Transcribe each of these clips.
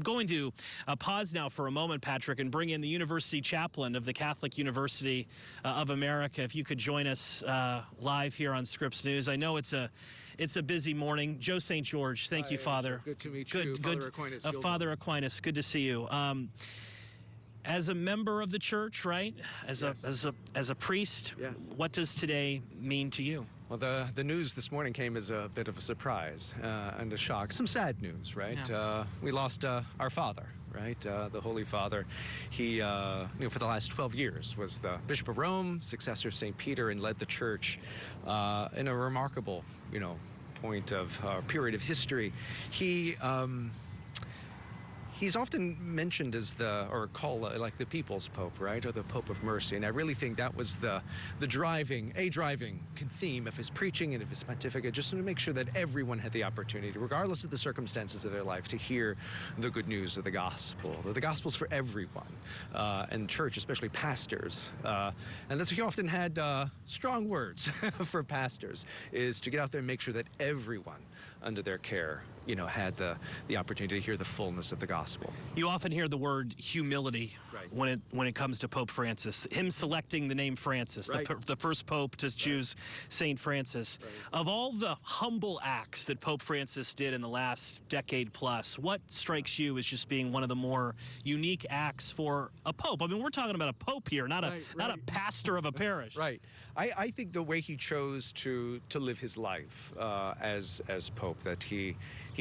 going to pause now for a moment, Patrick, and bring in the university chaplain of the Catholic University of America. If you could join us live here on Scripps News. I know it's a busy morning. Joe St. George, thank you, Father. Good to meet you, Father Aquinas Guilbeau. Father Aquinas, good to see you. As a member of the church, right? As a priest, yes. What does today mean to you? Well, the news this morning came as a bit of a surprise and a shock. Some sad news, right? Yeah. We lost our father, right? The Holy Father. He, for the last 12 years was the Bishop of Rome, successor of St. Peter, and led the church in a remarkable, point of period of history. He's often mentioned as called like the people's pope, right, or the Pope of Mercy, and I really think that was the driving theme of his preaching and of his pontificate, just to make sure that everyone had the opportunity, regardless of the circumstances of their life, to hear the good news of the gospel. The gospel's for everyone, and church, especially pastors, and that's he often had strong words for pastors, is to get out there and make sure that everyone under their care, had the opportunity to hear the fullness of the gospel. You often hear the word humility, right, when it comes to Pope Francis. Him selecting the name Francis, right, the first pope to choose Saint Francis. Right. Of all the humble acts that Pope Francis did in the last decade plus, what strikes you as just being one of the more unique acts for a pope? I mean, we're talking about a pope here, not a pastor of a parish. Right. I think the way he chose to live his life as pope, that he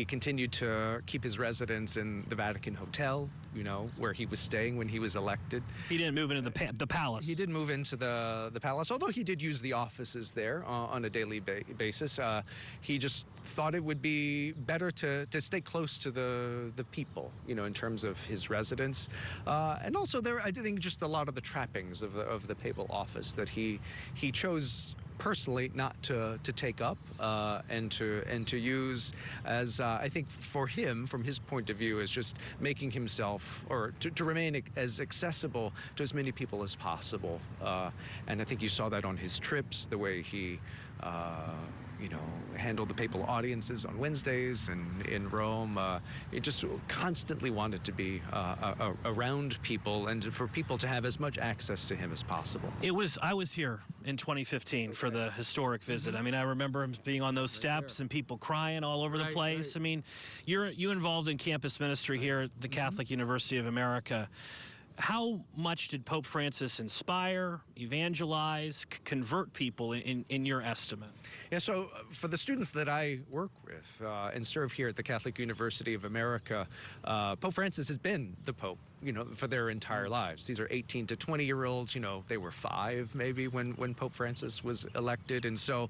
continued to keep his residence in the Vatican Hotel, where he was staying when he was elected. He didn't move into the palace. He didn't move into the palace, although he did use the offices there on a daily basis. He just thought it would be better to stay close to the people, in terms of his residence. And also I think just a lot of the trappings of the papal office that he chose personally not to take up and to use as I think for him, from his point of view, is just making himself or to remain as accessible to as many people as possible. And I think you saw that on his trips, the way he handled the papal audiences on Wednesdays and in Rome. He just constantly wanted to be around people and for people to have as much access to him as possible. I was here in 2015 for the historic visit. I mean, I remember him being on those steps and people crying all over the place. I mean, you involved in campus ministry here at the Catholic University of America. How much did Pope Francis inspire, evangelize, convert people in your estimate? Yeah, so for the students that I work with and serve here at the Catholic University of America, Pope Francis has been the Pope, for their entire lives. These are 18 to 20-year-olds, they were 5 maybe when Pope Francis was elected. And so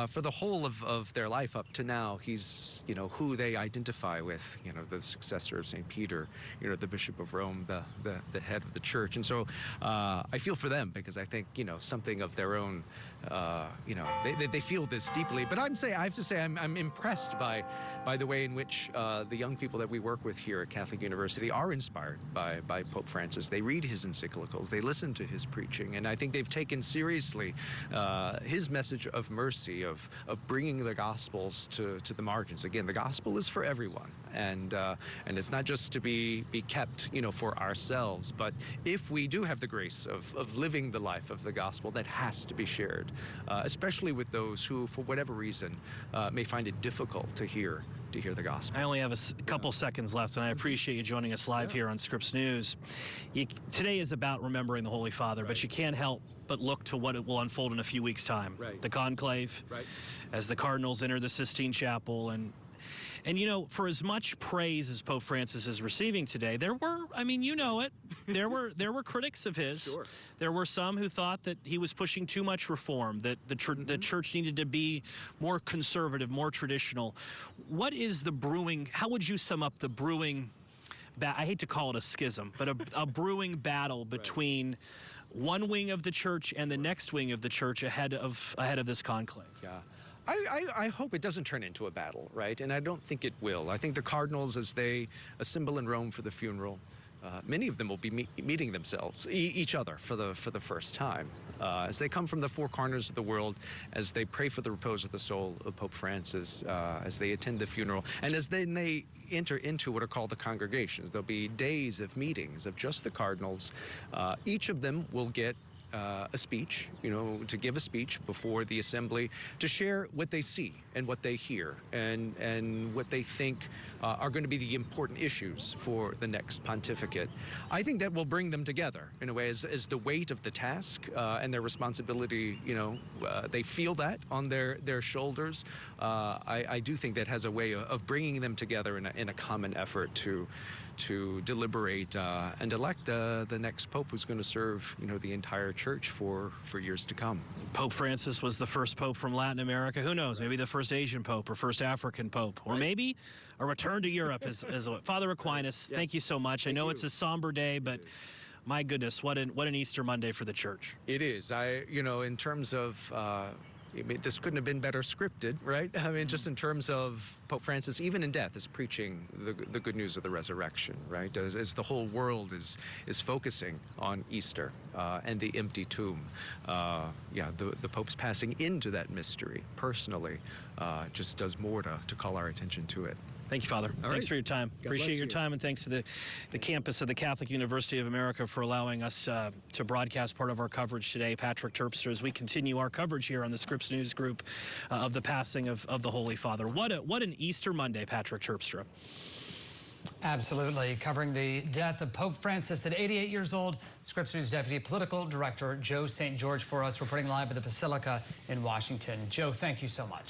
for the whole of their life up to now, he's, who they identify with, the successor of St. Peter, the Bishop of Rome, the head of the church. And so I feel for them because I think, something of their own, they feel this deeply. But I have to say I'm impressed by the way in which the young people that we work with here at Catholic University are inspired by Pope Francis. They read his encyclicals, they listen to his preaching, and I think they've taken seriously his message of mercy, of bringing the Gospels to the margins. Again, the Gospel is for everyone, and it's not just to be kept, for ourselves, but if we do have the grace of living the life of the Gospel, that has to be shared, especially with those who, for whatever reason, may find it difficult to hear the gospel. I only have a couple seconds left, and I appreciate you joining us live here on Scripps News. Today is about remembering the Holy Father, but you can't help but look to what it will unfold in a few weeks' time. The conclave, as the cardinals enter the Sistine Chapel, and for as much praise as Pope Francis is receiving today, there were, there were critics of his. Sure. There were some who thought that he was pushing too much reform, that the church needed to be more conservative, more traditional. What is the brewing, how would you sum up the brewing, I hate to call it a schism, but a brewing battle between one wing of the church and the next wing of the church ahead of this conclave? Yeah. I hope it doesn't turn into a battle, right? And I don't think it will. I think the cardinals, as they assemble in Rome for the funeral, many of them will be meeting themselves, each other for the first time. As they come from the four corners of the world, as they pray for the repose of the soul of Pope Francis, as they attend the funeral, and as they enter into what are called the congregations. There'll be days of meetings of just the cardinals. Each of them will get a speech, to give a speech before the assembly, to share what they see and what they hear and what they think are going to be the important issues for the next pontificate. I think that will bring them together in a way as the weight of the task and their responsibility, they feel that on their shoulders. I do think that has a way of bringing them together in a common effort to deliberate and elect the next pope who's going to serve, the entire church for years to come. Pope Francis was the first pope from Latin America. Who knows? Maybe the first Asian pope or first African pope, or maybe a return to Europe as Father Aquinas. Yes. Thank you so much. I know it's a somber day, but my goodness, what an Easter Monday for the church. It is. In terms of this couldn't have been better scripted, right? I mean, just in terms of Pope Francis, even in death, is preaching the good news of the resurrection, right? As the whole world is focusing on Easter and the empty tomb. The Pope's passing into that mystery personally just does more to call our attention to it. Thank you, Father. Thanks for your time. Appreciate your time, and thanks to the campus of the Catholic University of America for allowing us to broadcast part of our coverage today. Patrick Terpstra, as we continue our coverage here on the Scripps News Group of the passing of the Holy Father. What an Easter Monday, Patrick Terpstra. Absolutely. Covering the death of Pope Francis at 88 years old, Scripps News Deputy Political Director Joe St. George for us, reporting live at the Basilica in Washington. Joe, thank you so much.